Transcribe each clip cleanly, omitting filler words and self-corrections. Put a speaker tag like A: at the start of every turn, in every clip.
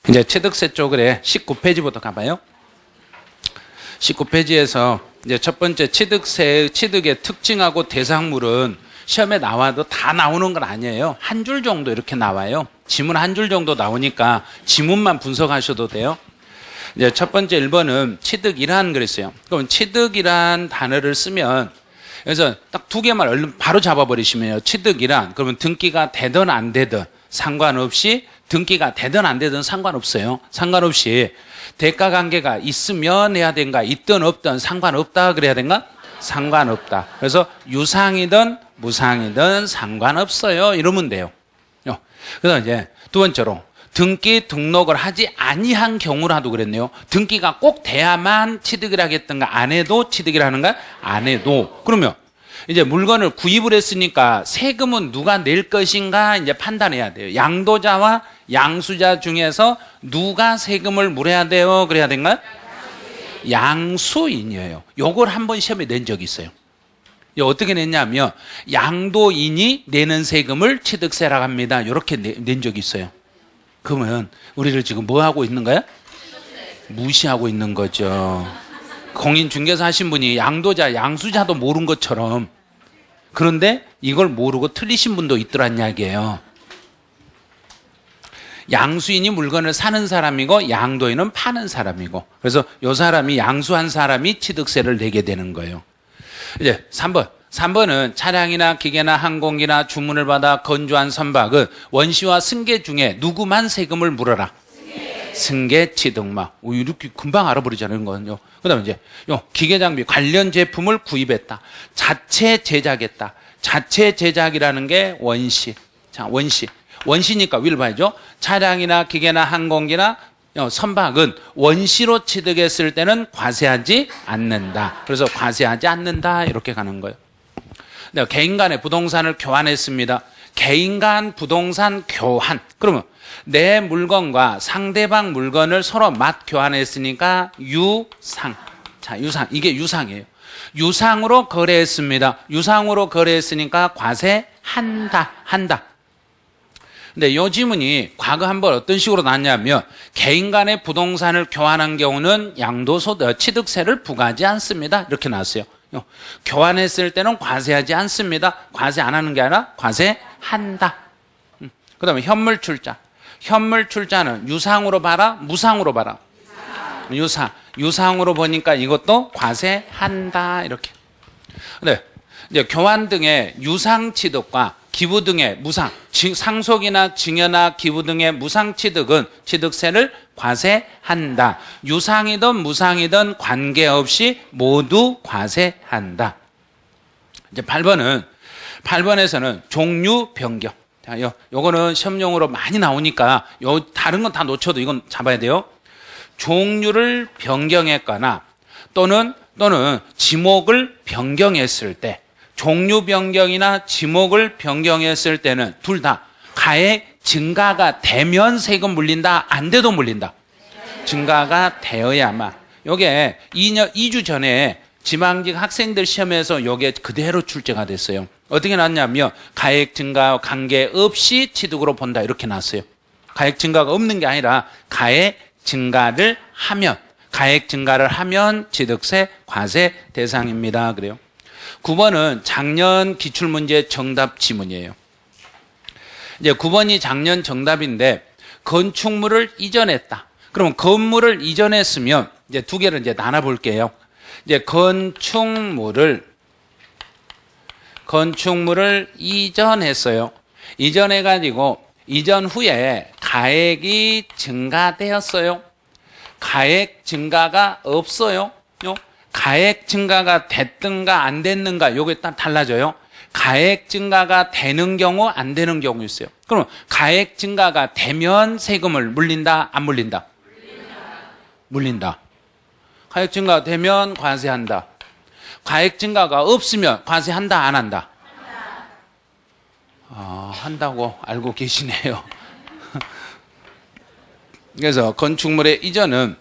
A: 이제 취득세 쪽에 19페이지부터 가봐요. 19페이지에서 이제 첫 번째 취득의 특징하고 대상물은 시험에 나와도 다 나오는 건 아니에요. 한 줄 정도 이렇게 나와요. 지문 한 줄 정도 나오니까 지문만 분석하셔도 돼요. 이제 첫 번째 1번은 취득이란 그랬어요. 그럼 취득이란 단어를 쓰면 그래서 딱 두 개만 얼른 바로 잡아버리시면요. 취득이란 그러면 등기가 되든 안 되든 상관없이 등기가 되든 안 되든 상관없어요. 상관없이 대가 관계가 있으면 해야 된가 있든 없든 상관없다 그래야 된가? 상관없다. 그래서 유상이든 무상이든 상관없어요. 이러면 돼요. 그래서 이제 두 번째로 등기 등록을 하지 아니한 경우라도 그랬네요. 등기가 꼭 돼야만 취득을 하겠던가 안 해도 취득을 하는가? 안 해도. 그러면 이제 물건을 구입을 했으니까 세금은 누가 낼 것인가 이제 판단해야 돼요. 양도자와 양수자 중에서 누가 세금을 물어야 돼요? 그래야 된가? 양수인이에요. 요걸 한번 시험에 낸 적이 있어요. 어떻게 냈냐면 양도인이 내는 세금을 취득세라고 합니다. 이렇게 낸 적이 있어요. 그러면 우리를 지금 뭐 하고 있는 거야? 무시하고 있는 거죠. 공인중개사 하신 분이 양도자, 양수자도 모른 것처럼 그런데 이걸 모르고 틀리신 분도 있더란 이야기예요. 양수인이 물건을 사는 사람이고 양도인은 파는 사람이고 그래서 이 사람이 양수한 사람이 취득세를 내게 되는 거예요. 이제 3번은 차량이나 기계나 항공기나 주문을 받아 건조한 선박은 원시와 승계 중에 누구만 세금을 물어라. 승계 취득마. 이렇게 금방 알아버리잖아요. 이거는요. 그다음에 이제 기계 장비 관련 제품을 구입했다. 자체 제작했다. 자체 제작이라는 게 원시. 자, 원시니까 위를 봐야죠. 차량이나 기계나 항공기나 선박은 원시로 취득했을 때는 과세하지 않는다. 그래서 과세하지 않는다 이렇게 가는 거예요. 개인 간의 부동산을 교환했습니다. 개인 간 부동산 교환. 그러면 내 물건과 상대방 물건을 서로 맛 교환했으니까 유상. 자, 유상. 이게 유상이에요. 유상으로 거래했습니다. 유상으로 거래했으니까 과세한다. 한다. 근데 이 지문이 과거 한번 어떤 식으로 나왔냐면 개인 간의 부동산을 교환한 경우는 취득세를 부과하지 않습니다. 이렇게 나왔어요. 교환했을 때는 과세하지 않습니다. 과세 안 하는 게 아니라 과세한다. 그 다음에 현물 출자. 현물 출자는 유상으로 봐라, 무상으로 봐라. 유상으로 보니까 이것도 과세한다. 이렇게. 네. 이제 교환 등의 유상 취득과 기부 등의 무상, 상속이나 증여나 기부 등의 무상 취득은 취득세를 과세한다. 유상이든 무상이든 관계없이 모두 과세한다. 이제 8번에서는 종류 변경. 요거는 시험용으로 많이 나오니까 다른 건 다 놓쳐도 이건 잡아야 돼요. 종류를 변경했거나 또는 지목을 변경했을 때 종류 변경이나 지목을 변경했을 때는 둘 다 가액 증가가 되면 세금 물린다, 안 돼도 물린다. 증가가 되어야만. 요게 2주 전에 지방직 학생들 시험에서 요게 그대로 출제가 됐어요. 어떻게 나왔냐면 가액 증가와 관계없이 취득으로 본다 이렇게 나왔어요. 가액 증가가 없는 게 아니라 가액 증가를 하면 취득세 과세 대상입니다. 그래요. 9번은 작년 기출문제 정답 지문이에요. 이제 9번이 작년 정답인데 건축물을 이전했다. 그러면 건물을 이전했으면 이제 두 개를 이제 나눠 볼게요. 이제 건축물을 이전했어요. 이전해 가지고 이전 후에 가액이 증가되었어요. 가액 증가가 없어요. 가액 증가가 됐든가 안 됐는가 요게 딱 달라져요. 가액 증가가 되는 경우 안 되는 경우 있어요. 그럼 가액 증가가 되면 세금을 물린다 안 물린다? 물린다. 가액 증가가 되면 과세한다. 가액 증가가 없으면 과세한다 안 한다? 한다고 알고 계시네요. 그래서 건축물의 이전은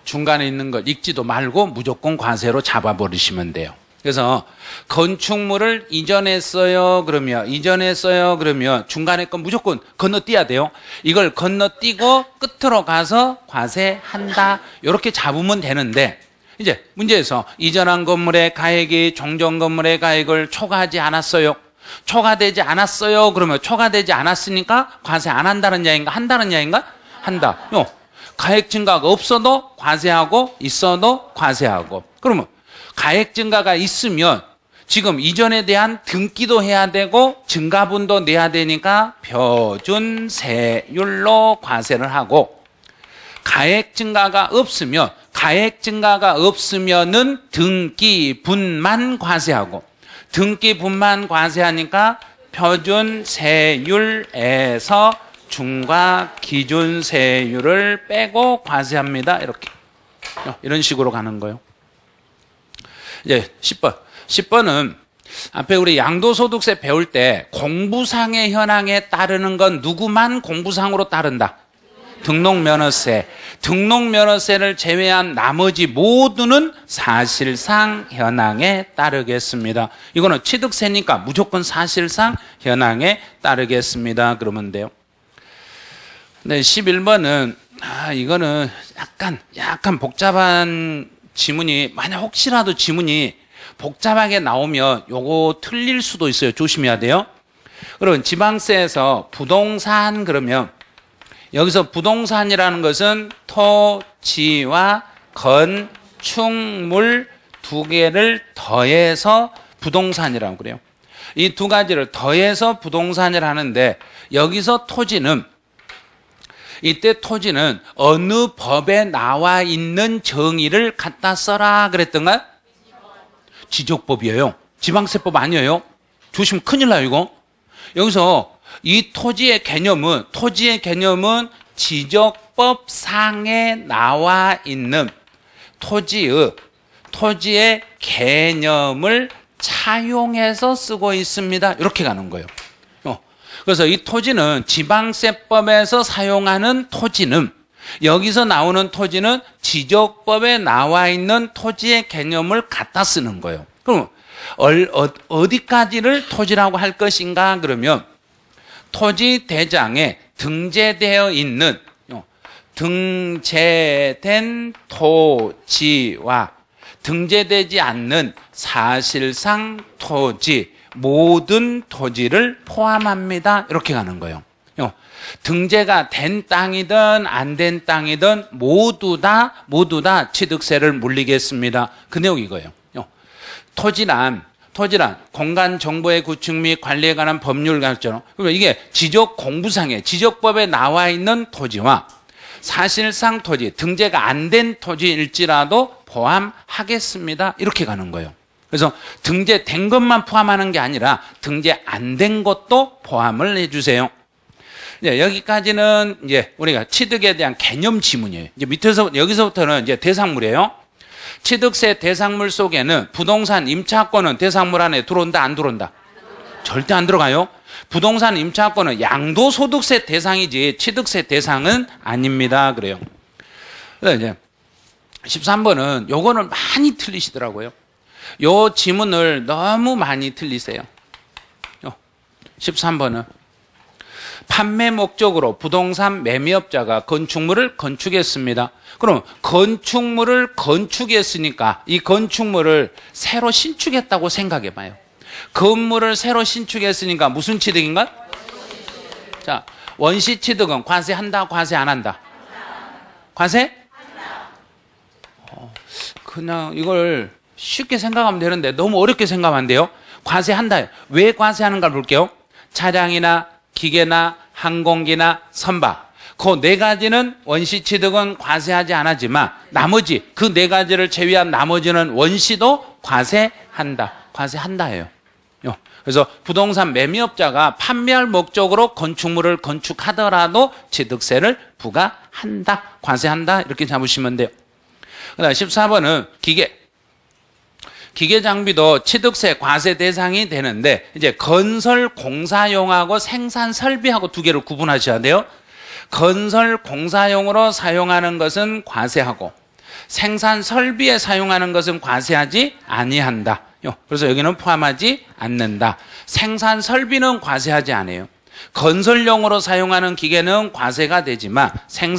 A: 중간에 있는 걸 읽지도 말고 무조건 과세로 잡아버리시면 돼요. 그래서 건축물을 이전했어요 그러면 중간에 건 무조건 건너뛰어야 돼요. 이걸 건너뛰고 끝으로 가서 과세한다 이렇게 잡으면 되는데, 이제 문제에서 이전한 건물의 가액이 종전 건물의 가액을 초과하지 않았어요. 초과되지 않았어요 그러면 초과되지 않았으니까 과세 안 한다는 이야기인가 한다는 이야기인가? 한다. 가액 증가가 없어도 과세하고 있어도 과세하고. 그러면 가액 증가가 있으면 지금 이전에 대한 등기도 해야 되고 증가분도 내야 되니까 표준세율로 과세를 하고, 가액 증가가 없으면은 등기분만 과세하고, 등기분만 과세하니까 표준세율에서 중과 기준세율을 빼고 과세합니다. 이렇게 이런 식으로 가는 거예요. 이제 10번. 10번은 앞에 우리 양도소득세 배울 때 공부상의 현황에 따르는 건 누구만 공부상으로 따른다? 등록면허세. 등록면허세를 제외한 나머지 모두는 사실상 현황에 따르겠습니다. 이거는 취득세니까 무조건 사실상 현황에 따르겠습니다. 그러면 돼요. 네, 11번은 이거는 약간 복잡한 지문이, 만약 혹시라도 지문이 복잡하게 나오면 요거 틀릴 수도 있어요. 조심해야 돼요. 그러면 지방세에서 부동산 그러면 여기서 부동산이라는 것은 토지와 건축물 두 개를 더해서 부동산이라고 그래요. 이 두 가지를 더해서 부동산이라 하는데, 여기서 이때 토지는 어느 법에 나와 있는 정의를 갖다 써라 그랬던가? 지적법이에요. 지방세법 아니에요. 조심, 큰일 나요 이거. 여기서 이 토지의 개념은 지적법상에 나와 있는 토지의 개념을 차용해서 쓰고 있습니다. 이렇게 가는 거예요. 그래서 이 토지는 지방세법에서 사용하는 토지는, 여기서 나오는 토지는 지적법에 나와 있는 토지의 개념을 갖다 쓰는 거예요. 그럼 어디까지를 토지라고 할 것인가 그러면 토지 대장에 등재되어 있는 등재된 토지와 등재되지 않는 사실상 토지, 모든 토지를 포함합니다. 이렇게 가는 거예요. 등재가 된 땅이든 안 된 땅이든 모두 다 취득세를 물리겠습니다. 그 내용이 이거예요. 토지란 공간 정보의 구축 및 관리에 관한 법률 같죠. 그러면 이게 지적법에 나와 있는 토지와 사실상 토지, 등재가 안 된 토지일지라도 포함하겠습니다. 이렇게 가는 거예요. 그래서 등재된 것만 포함하는 게 아니라 등재 안 된 것도 포함을 해주세요. 이제 여기까지는 이제 우리가 취득에 대한 개념 지문이에요. 이제 여기서부터는 이제 대상물이에요. 취득세 대상물 속에는 부동산 임차권은 대상물 안에 들어온다, 안 들어온다? 절대 안 들어가요. 부동산 임차권은 양도소득세 대상이지 취득세 대상은 아닙니다. 그래요. 그래서 이제 13번은 요거는 많이 틀리시더라고요. 요 지문을 너무 많이 틀리세요. 13번은 판매 목적으로 부동산 매매업자가 건축물을 건축했습니다. 그럼 건축물을 건축했으니까 이 건축물을 새로 신축했다고 생각해 봐요. 건물을 새로 신축했으니까 무슨 취득인가? 자, 원시 취득은 과세한다, 과세 안 한다? 과세? 그냥 이걸 쉽게 생각하면 되는데 너무 어렵게 생각하면 안 돼요. 과세한다. 왜 과세하는가 볼게요. 차량이나 기계나 항공기나 선박, 그 네 가지는 원시 취득은 과세하지 않았지만 나머지 그 네 가지를 제외한 나머지는 원시도 과세한다. 과세한다예요. 그래서 부동산 매매업자가 판매할 목적으로 건축물을 건축하더라도 취득세를 부과한다. 과세한다. 이렇게 잡으시면 돼요. 그다음 14번은 기계 장비도 취득세 과세 대상이 되는데, 이제 건설 공사용하고 생산 설비하고 두 개를 구분하셔야 돼요. 건설 공사용으로 사용하는 것은 과세하고 생산 설비에 사용하는 것은 과세하지 아니한다. 그래서 여기는 포함하지 않는다. 생산 설비는 과세하지 않아요. 건설용으로 사용하는 기계는 과세가 되지만 생산